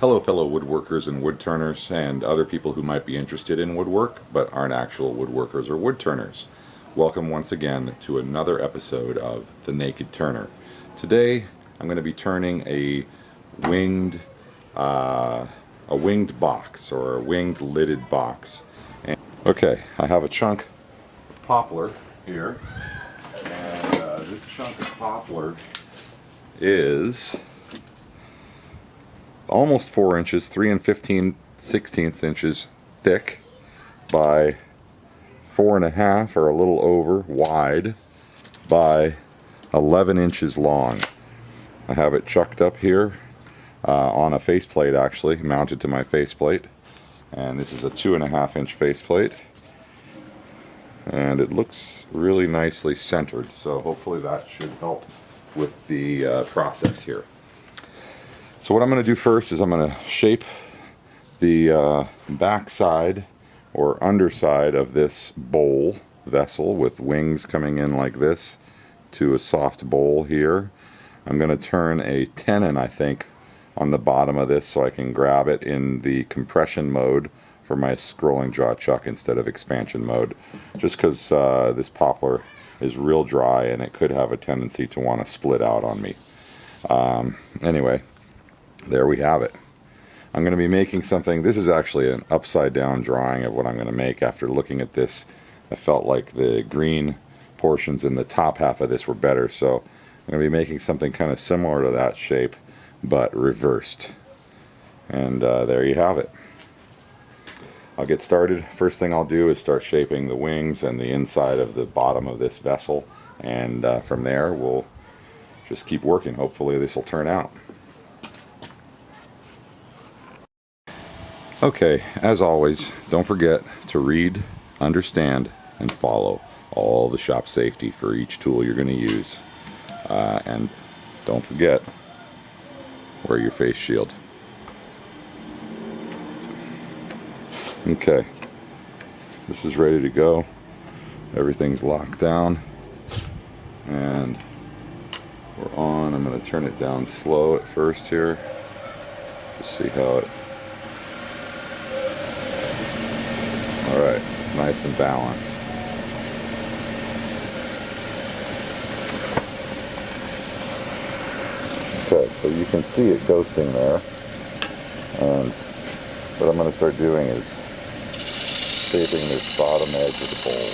Hello fellow woodworkers and woodturners and other people who might be interested in woodwork but aren't actual woodworkers or woodturners. Welcome once again to another episode of The Naked Turner. Today I'm going to be turning a winged box, or a winged lidded box. And, okay, I have a chunk of poplar here, and this chunk of poplar is almost 4 inches, 3 15/16 inches thick by 4.5 or a little over wide by 11 inches long. I have it chucked up here on a faceplate, actually mounted to my faceplate, and this is a 2.5 inch faceplate, and it looks really nicely centered, so hopefully that should help with the process here. So what I'm going to do first is I'm going to shape the back side or underside of this bowl vessel with wings coming in like this to a soft bowl here. I'm going to turn a tenon, I think, on the bottom of this so I can grab it in the compression mode for my scrolling jaw chuck instead of expansion mode, just because this poplar is real dry and it could have a tendency to want to split out on me. Anyway, there we have it. I'm going to be making something. This is actually an upside down drawing of what I'm going to make. After looking at this, I felt like the green portions in the top half of this were better, so I'm going to be making something kind of similar to that shape but reversed. And there you have it. I'll get started. First thing I'll do is start shaping the wings and the inside of the bottom of this vessel, and from there we'll just keep working. Hopefully this will turn out. Okay, as always, don't forget to read, understand, and follow all the shop safety for each tool you're going to use. And don't forget, wear your face shield. Okay, this is ready to go. Everything's locked down, and we're on. I'm going to turn it down slow at first here to see how it. Alright, it's nice and balanced. Okay, so you can see it ghosting there, and what I'm going to start doing is shaping this bottom edge of the bowl.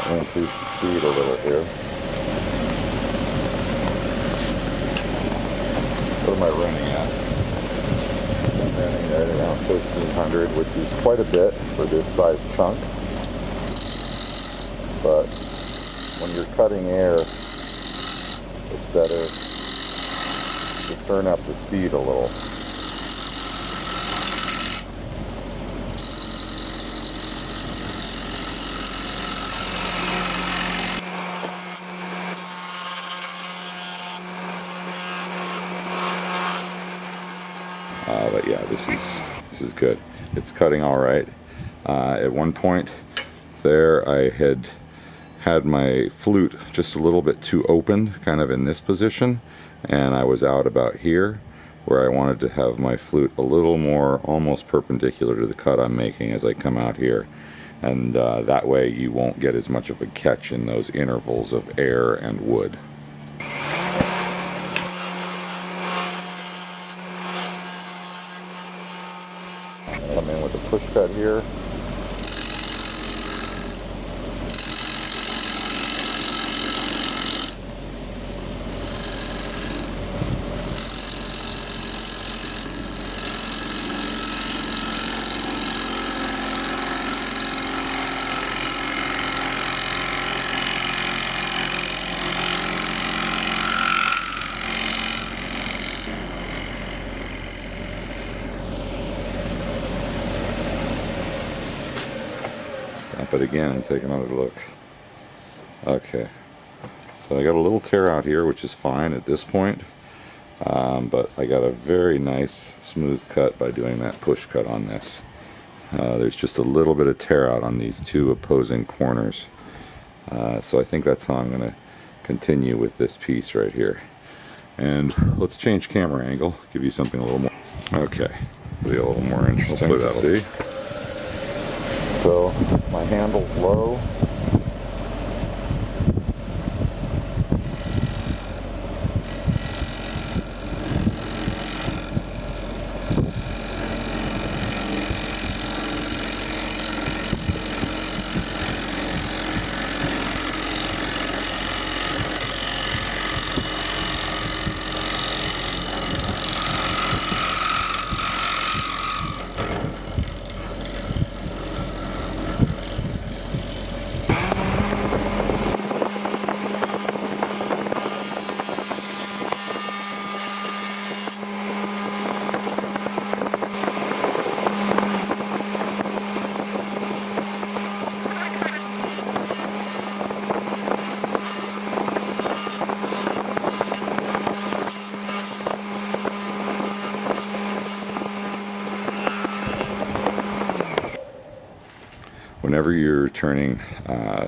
Increase the speed a little here. What am I running at? I'm running right around 1500, which is quite a bit for this size chunk. But when you're cutting air, it's better to turn up the speed a little. But yeah, this is good. It's cutting all right. At one point there, I had my flute just a little bit too open, kind of in this position, and I was out about here, where I wanted to have my flute a little more almost perpendicular to the cut I'm making as I come out here, and that way you won't get as much of a catch in those intervals of air and wood. Come in with a push cut here. Stamp it again and take another look. Okay, So I got a little tear out here, which is fine at this point, but I got a very nice smooth cut by doing that push cut on this. There's just a little bit of tear out on these two opposing corners. So I think that's how I'm going to continue with this piece right here. And let's change camera angle, give you something a little more. Okay, be a little more interesting to see. So my handle's low. Whenever you're turning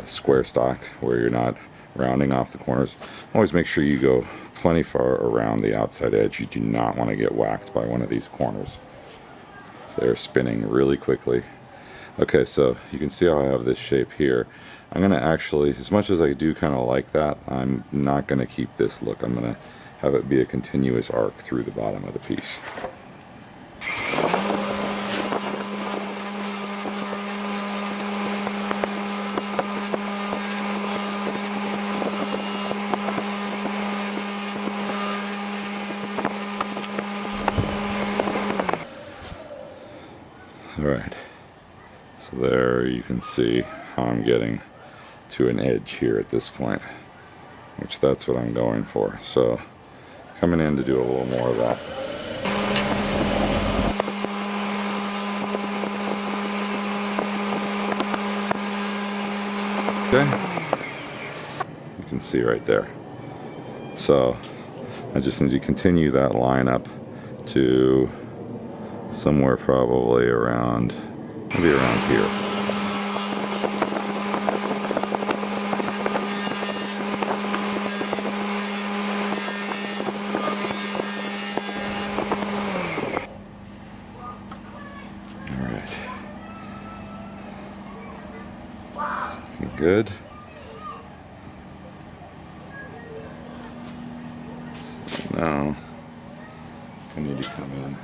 square stock where you're not rounding off the corners, always make sure you go plenty far around the outside edge. You do not want to get whacked by one of these corners. They're spinning really quickly. Okay, so you can see how I have this shape here. I'm going to actually, as much as I do kind of like that, I'm not going to keep this look. I'm going to have it be a continuous arc through the bottom of the piece. Alright, so there you can see how I'm getting to an edge here at this point, which that's what I'm going for. So coming in to do a little more of that. Okay, you can see right there. So I just need to continue that line up to somewhere probably around, maybe around here. All right. Good. So now I need to come in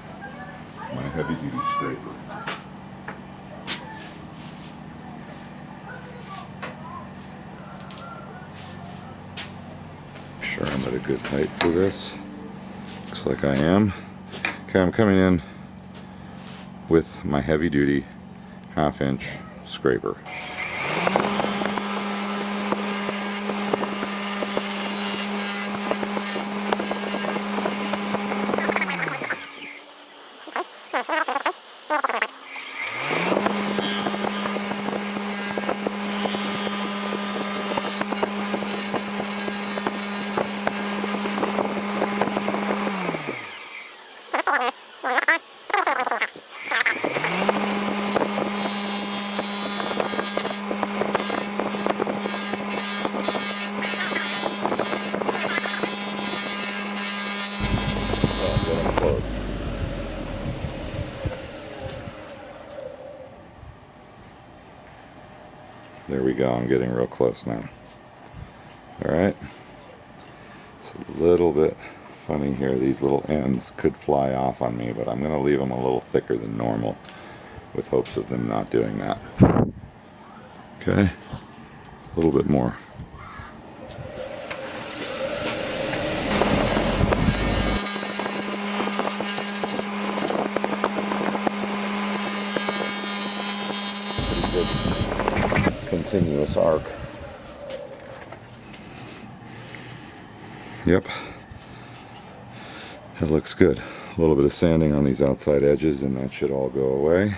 my heavy duty scraper. Make sure I'm at a good height for this. Looks like I am. Okay, I'm coming in with my heavy duty 1/2 inch scraper. There we go, I'm getting real close now. Alright, it's a little bit funny here. These little ends could fly off on me, but I'm going to leave them a little thicker than normal with hopes of them not doing that. Okay, a little bit more. Continuous arc. Yep, that looks good. A little bit of sanding on these outside edges and that should all go away.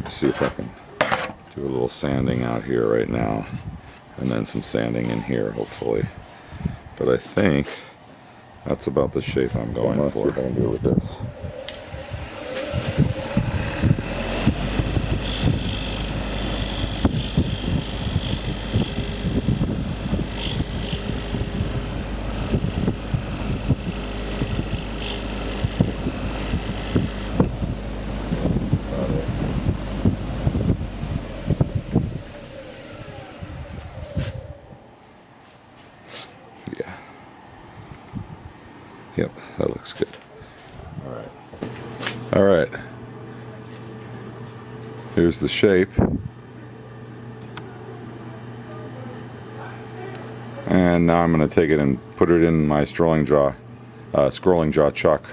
See if I can do a little sanding out here right now, and then some sanding in here, hopefully. But I think that's about the shape I'm going for. See if I can do it with this. Yep, that looks good. All right. Here's the shape. And now I'm going to take it and put it in my scrolling jaw chuck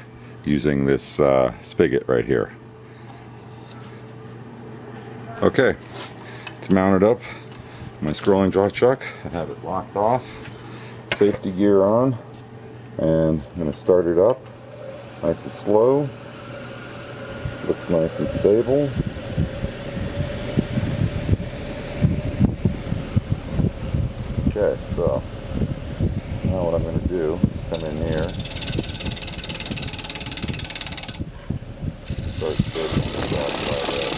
using this spigot right here. Okay, it's mounted up. My scrolling jaw chuck. I have it locked off. Safety gear on. And I'm going to start it up nice and slow. Looks nice and stable. Okay, so now what I'm going to do is come in here, start setting this off right there.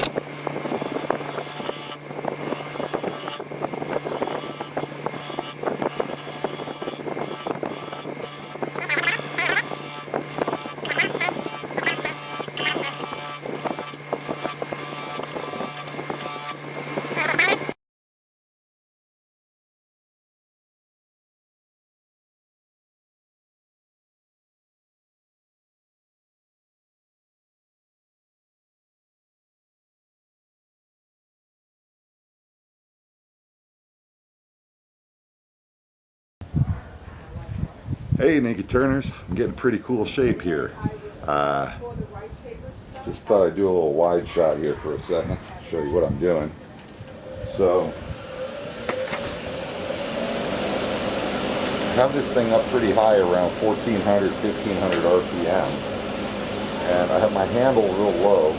Hey Naked Turners, I'm getting a pretty cool shape here. Just thought I'd do a little wide shot here for a second, show you what I'm doing. So, I have this thing up pretty high, around 1400, 1500 RPM. And I have my handle real low,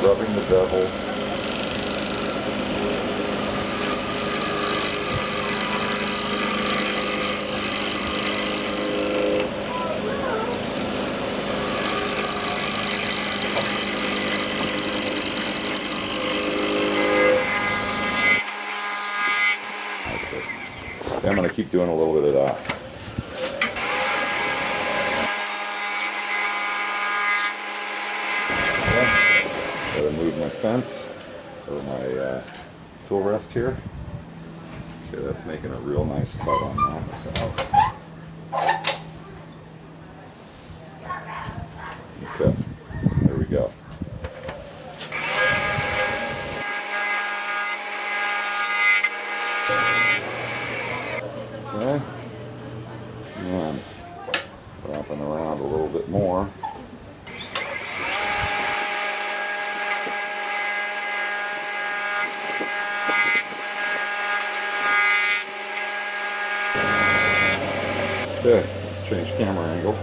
rubbing the bevel. I'm going to keep doing a little bit of that. Okay. Gotta move my fence or my tool rest here. Okay, that's making a real nice cut on that. So. Okay, there we go. Okay, and wrapping around a little bit more. Okay, let's change camera angle.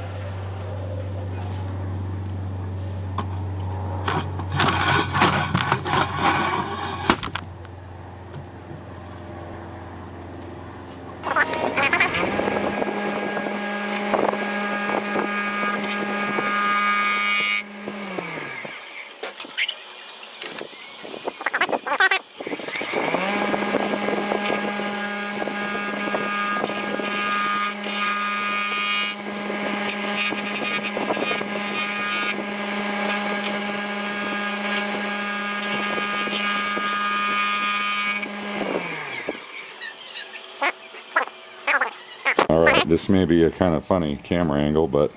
Alright, this may be a kind of funny camera angle, but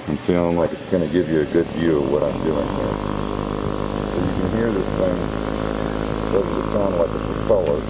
I'm feeling like it's going to give you a good view of what I'm doing here. So you can hear this thing starting to sound like a propeller.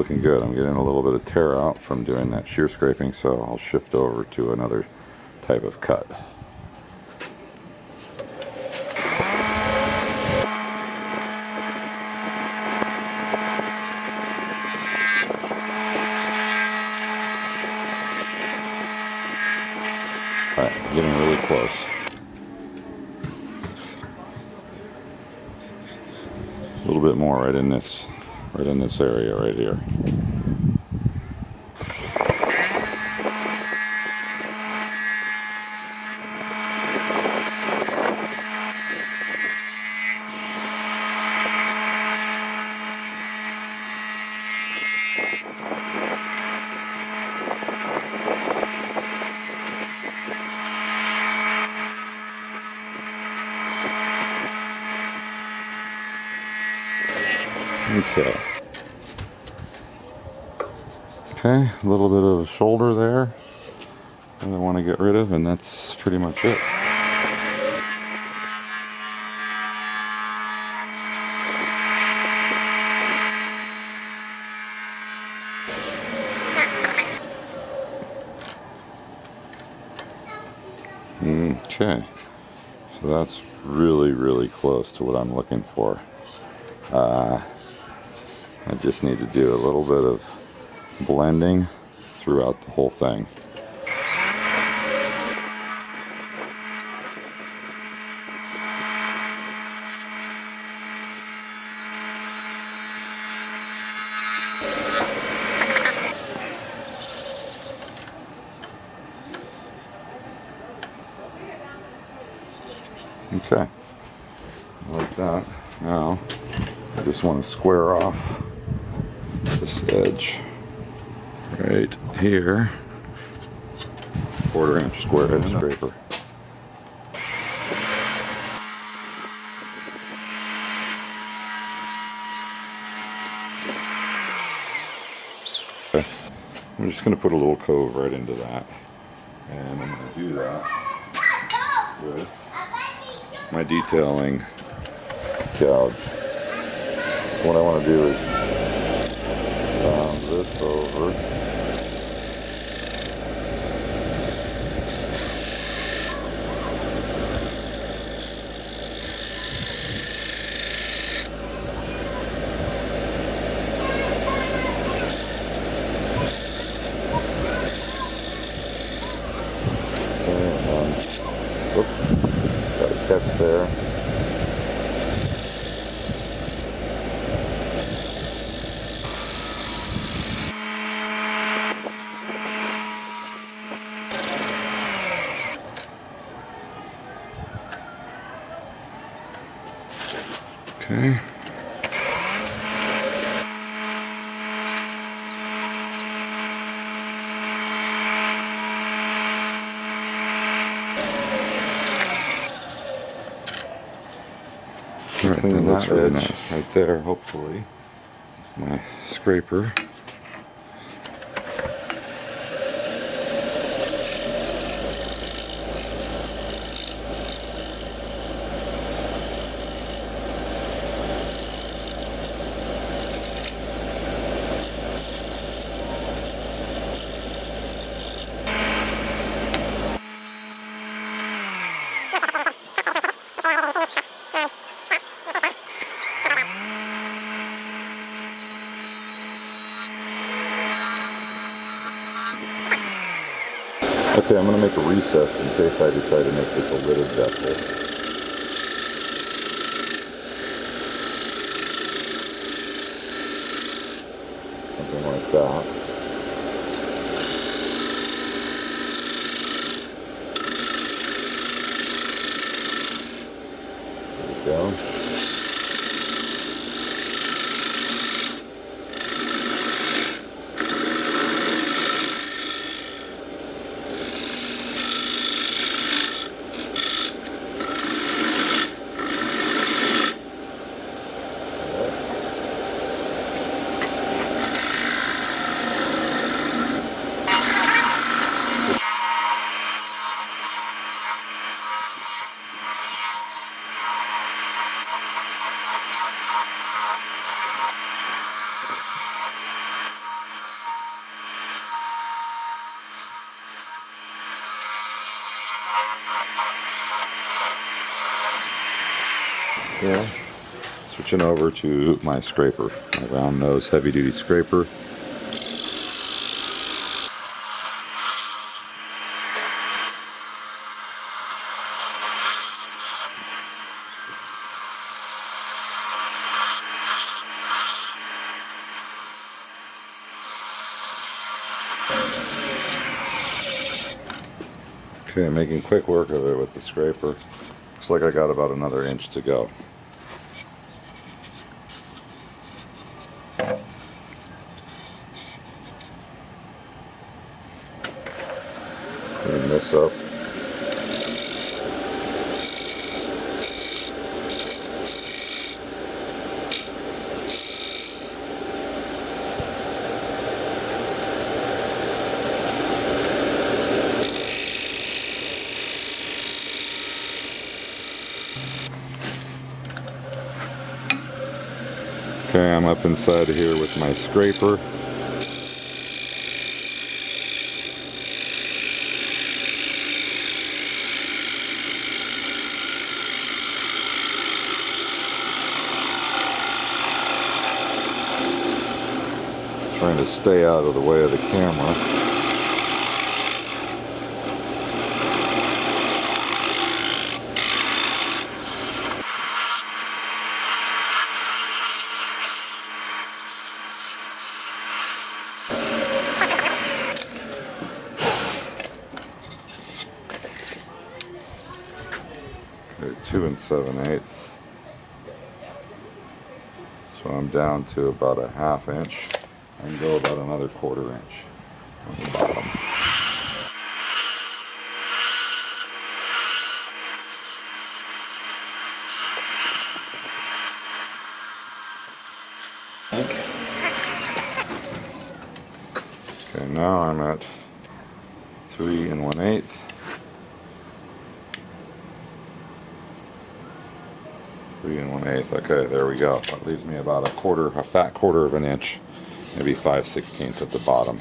looking good. I'm getting a little bit of tear out from doing that shear scraping, so I'll shift over to another type of cut. Alright, getting really close. A little bit more right in this area right here. Okay, a little bit of shoulder there that I want to get rid of, and that's pretty much it. Okay, so that's really close to what I'm looking for. I just need to do a little bit of blending throughout the whole thing. Okay, like that. Now I just want to square off this edge right here, 1/4 inch square edge scraper. Okay. I'm just going to put a little cove right into that, and I'm going to do that with my detailing gouge. What I want to do is round this over. Oops, got a catch there. Okay. All right, clean that edge nice. Right there, hopefully, with my scraper. Okay, I'm going to make a recess in case I decide to make this a lidded vessel. Something like that. There we go. Yeah. Switching over to my scraper, my round nose heavy duty scraper. Okay, making quick work of it with the scraper. Looks like I got about another inch to go. Clean this up. Okay, I'm up inside of here with my scraper. Trying to stay out of the way of the camera. At 2 7/8. So I'm down to about a ½ inch. I can go about another ¼ inch on the bottom. Okay, now I'm at 3 1/8. 3 1/8. Okay, there we go. That leaves me about a fat quarter of an inch, maybe 5/16 at the bottom.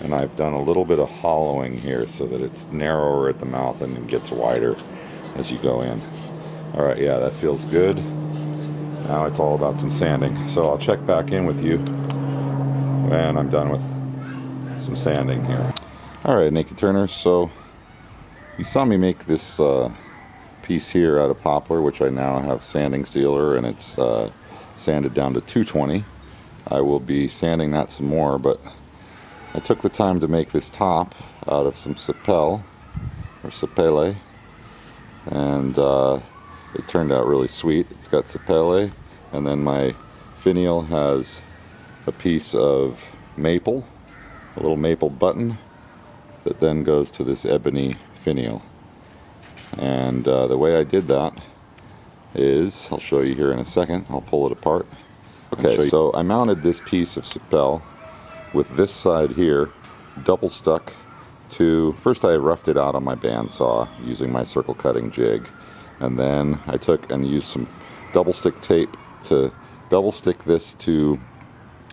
And I've done a little bit of hollowing here so that it's narrower at the mouth and it gets wider as you go in. All right, yeah, that feels good. Now it's all about some sanding. So I'll check back in with you when I'm done with some sanding here. All right, naked turners. So you saw me make this piece here out of poplar, which I now have sanding sealer, and it's sanded down to 220. I will be sanding that some more, but I took the time to make this top out of some sapele, and it turned out really sweet. It's got sapele, and then my finial has a piece of maple, a little maple button that then goes to this ebony finial. And the way I did that is, I'll show you here in a second. I'll pull it apart. Okay, so I mounted this piece of sapele with this side here double stuck to, first I roughed it out on my bandsaw using my circle cutting jig, and then I took and used some double stick tape to double stick this to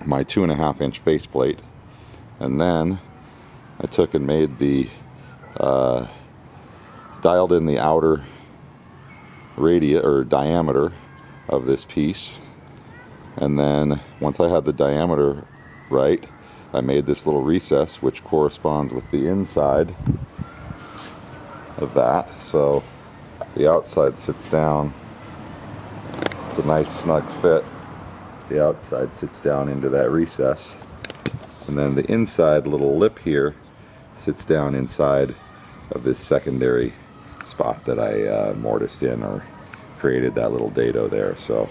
my 2½ inch faceplate, and then I took and made the dialed in the outer radius or diameter of this piece, and then once I had the diameter right, I made this little recess which corresponds with the inside of that. So the outside sits down, it's a nice snug fit. The outside sits down into that recess, and then the inside little lip here sits down inside of this secondary spot that I mortised in, or created that little dado there. So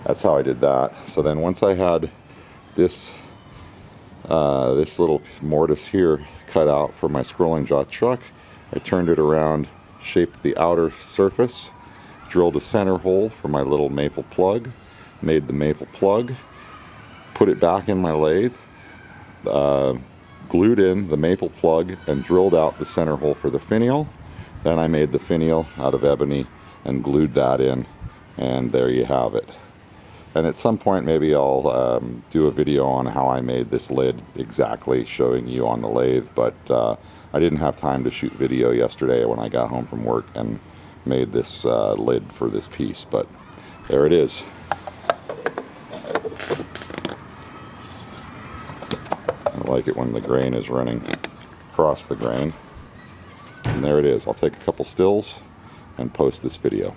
that's how I did that. So then once I had this this little mortise here cut out for my scrolling jaw chuck, I turned it around, shaped the outer surface, drilled a center hole for my little maple plug, made the maple plug, put it back in my lathe, glued in the maple plug and drilled out the center hole for the finial. Then I made the finial out of ebony and glued that in, and there you have it. And at some point maybe I'll do a video on how I made this lid exactly, showing you on the lathe, but I didn't have time to shoot video yesterday when I got home from work and made this lid for this piece, but there it is. I like it when the grain is running across the grain. And there it is. I'll take a couple stills and post this video.